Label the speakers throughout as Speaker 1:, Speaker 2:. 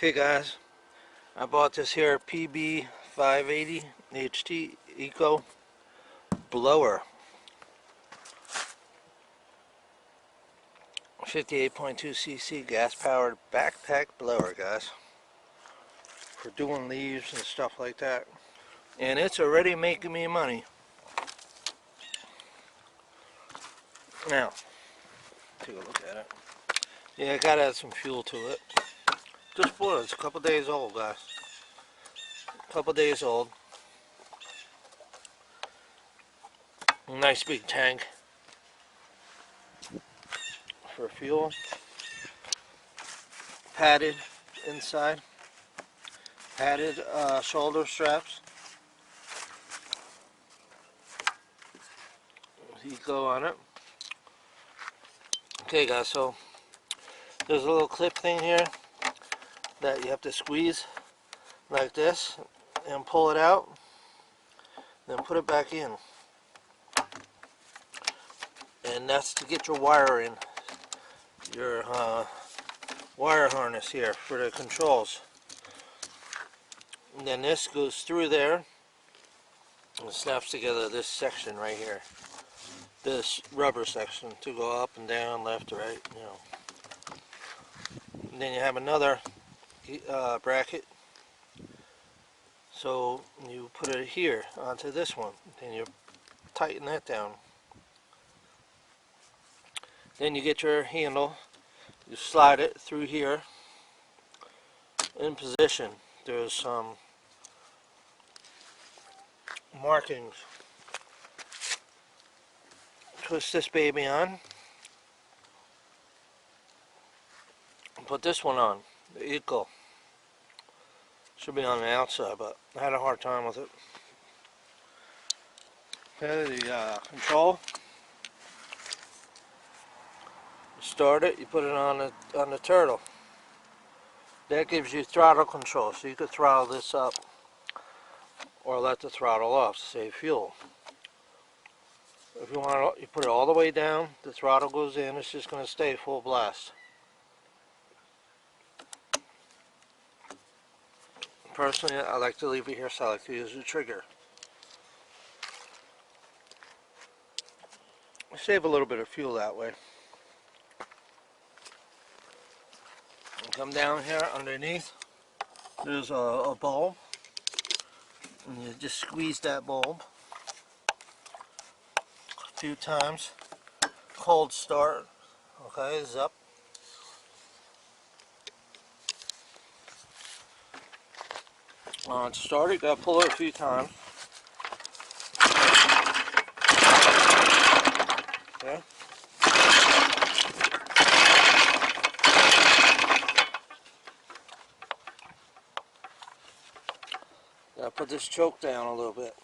Speaker 1: Okay guys, I bought this here PB580 HT Eco blower, 58.2cc gas powered backpack blower guys, for doing leaves and stuff like that, and it's already making me money. Now take a look at it. Yeah, I gotta add some fuel to it. Just bought it, it's a couple days old guys, a couple days old. Nice big tank for fuel, padded inside, padded shoulder straps, Eco on it. Okay guys, so there's a little clip thing here that you have to squeeze like this and pull it out, then put it back in, and that's to get your wire in, your wire harness here for the controls. And then this goes through there and snaps together this section right here, this rubber section, to go up and down, left to right, you know. And then you have another bracket, so you put it here onto this one, then you tighten that down. Then you get your handle, you slide it through here in position. There's some markings. Twist this baby on, and put this one on, the Eco. Should be on the outside, but I had a hard time with it. Okay, the control. You start it, you put it on the turtle. That gives you throttle control, so you could throttle this up or let the throttle off to save fuel. If you want to, you put it all the way down, the throttle goes in, it's just going to stay full blast. Personally, I like to leave it here, so I like to use the trigger. Save a little bit of fuel that way. And come down here underneath, there's a bulb, and you just squeeze that bulb a few times. Cold start, okay, is up. To start it, you gotta pull it a few times. Okay. Gotta put this choke down a little bit.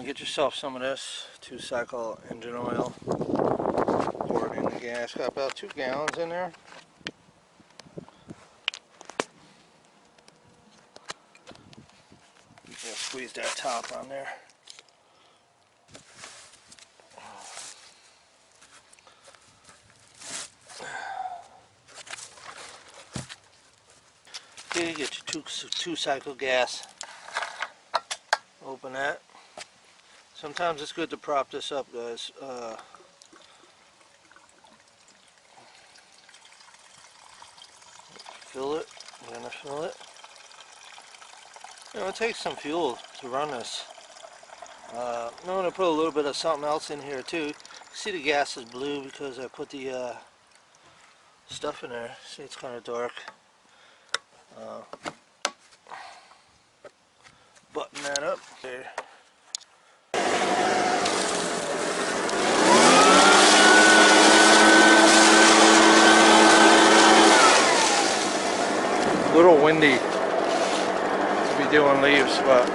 Speaker 1: Get yourself some of this 2-cycle engine oil, pour it in the gas. Got about 2 gallons in there. Just squeeze that top on there. Okay, get your 2-cycle gas. Open that. Sometimes it's good to prop this up, guys. Fill it. I'm gonna fill it. You know, it takes some fuel to run this. I'm gonna put a little bit of something else in here too. See, the gas is blue because I put the stuff in there. See, it's kind of dark. Button that up there. A little windy to be doing leaves, but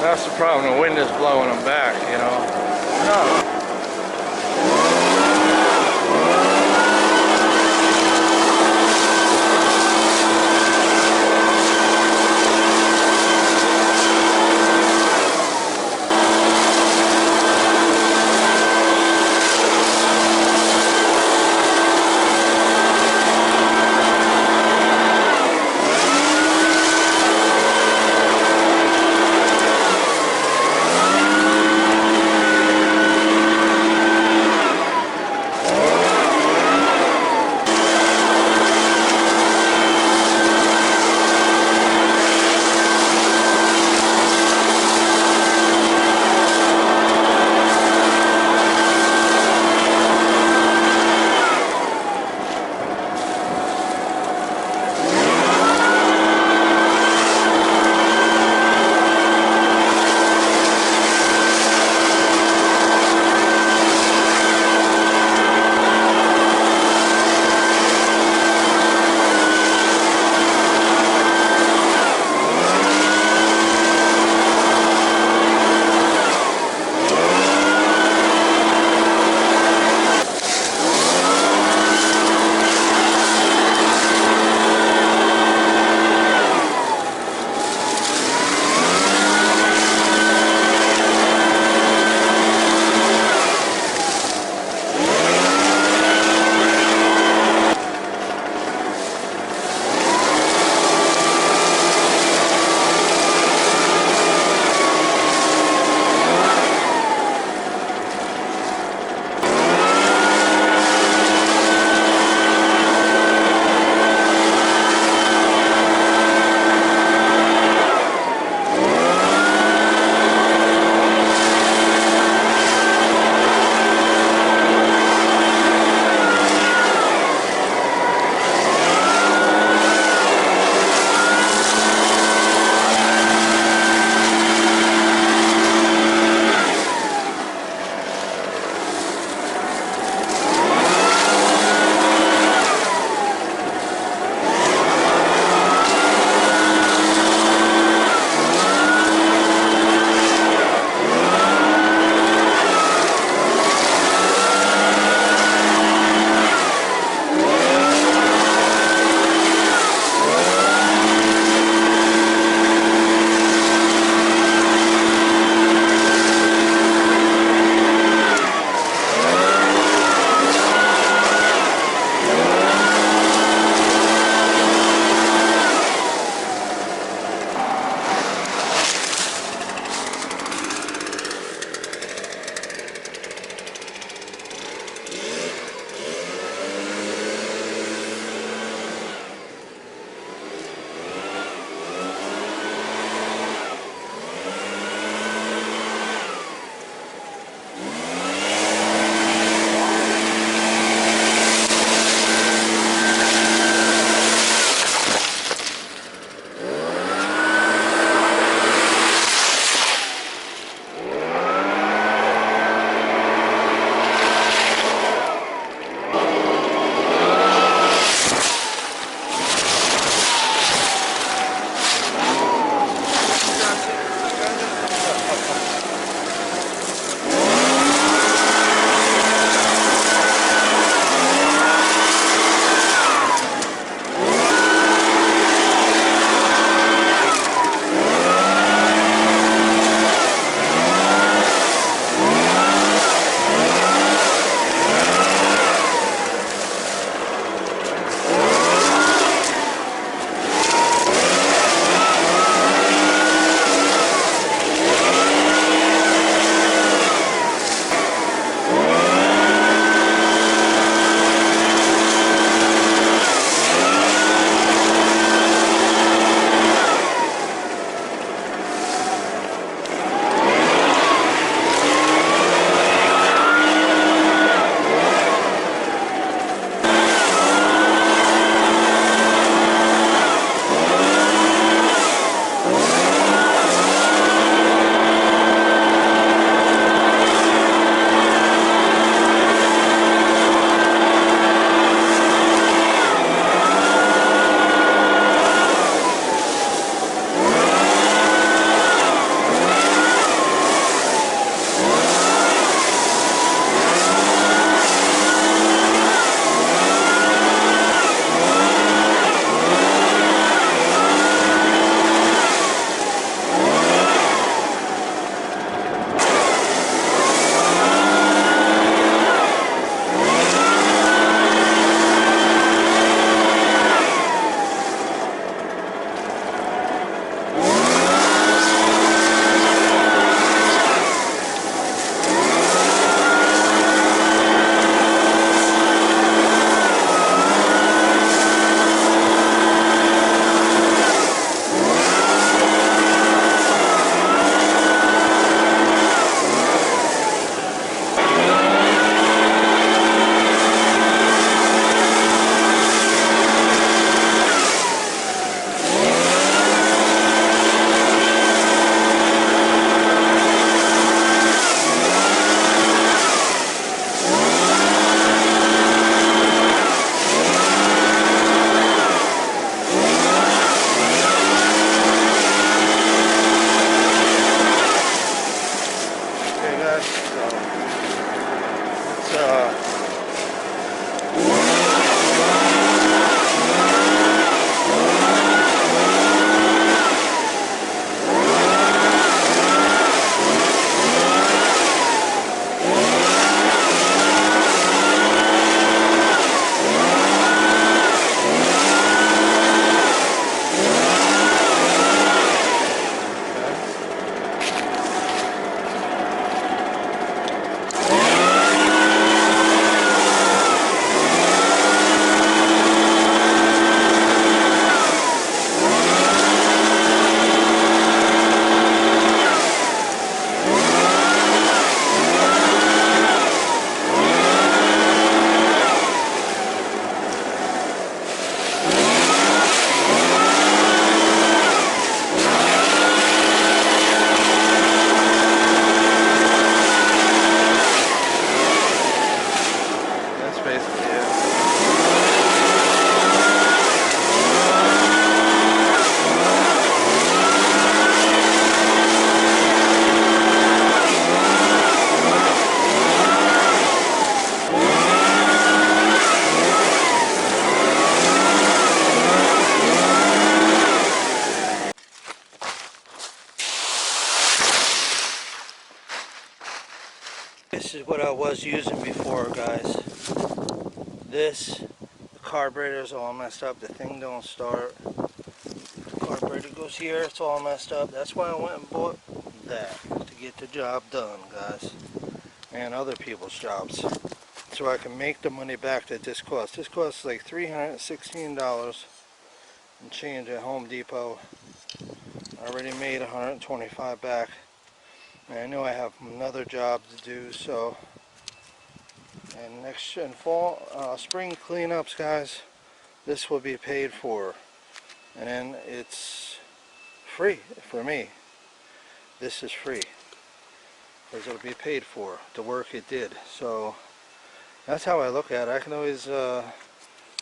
Speaker 1: That's the problem. The wind is blowing them back, you know. No. This is what I was using before, guys. The carburetor's all messed up. The thing don't start. The carburetor goes here, it's all messed up. That's why I went and bought that, to get the job done, guys. And other people's jobs. So I can make the money back that this costs. This costs like $316 and change at Home Depot. I already made $125 back. And I know I have another job to do, so. And next in fall, spring cleanups, guys, this will be paid for. And then it's free for me. This is free. Because it'll be paid for, the work it did. So that's how I look at it. I can always, if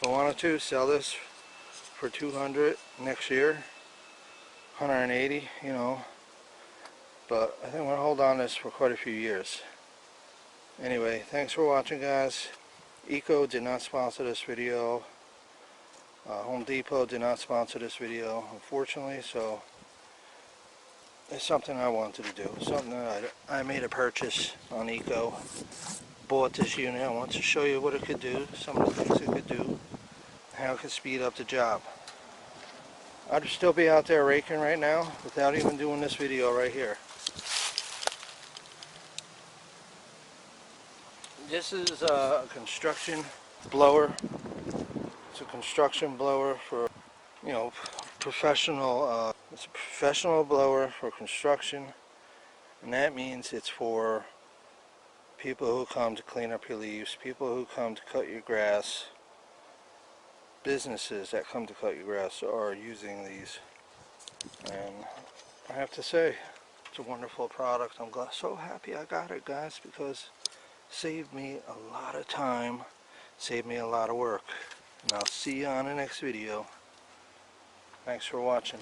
Speaker 1: I wanted to, sell this for $200 next year. $180, you know. But I think I'm going to hold on to this for quite a few years. Anyway, thanks for watching, guys. Eco did not sponsor this video. Home Depot did not sponsor this video, unfortunately, so it's something I wanted to do. Something that I made a purchase on Eco. Bought this unit. I want to show you what it could do, some of the things it could do, how it could speed up the job. I'd still be out there raking right now without even doing this video right here. This is a construction blower. It's a construction blower for, you know, professional. It's a professional blower for construction, and that means it's for people who come to clean up your leaves, people who come to cut your grass, businesses that come to cut your grass are using these. And I have to say, it's a wonderful product. I'm so happy I got it, guys, because saved me a lot of time, saved me a lot of work. And I'll see you on the next video. Thanks for watching.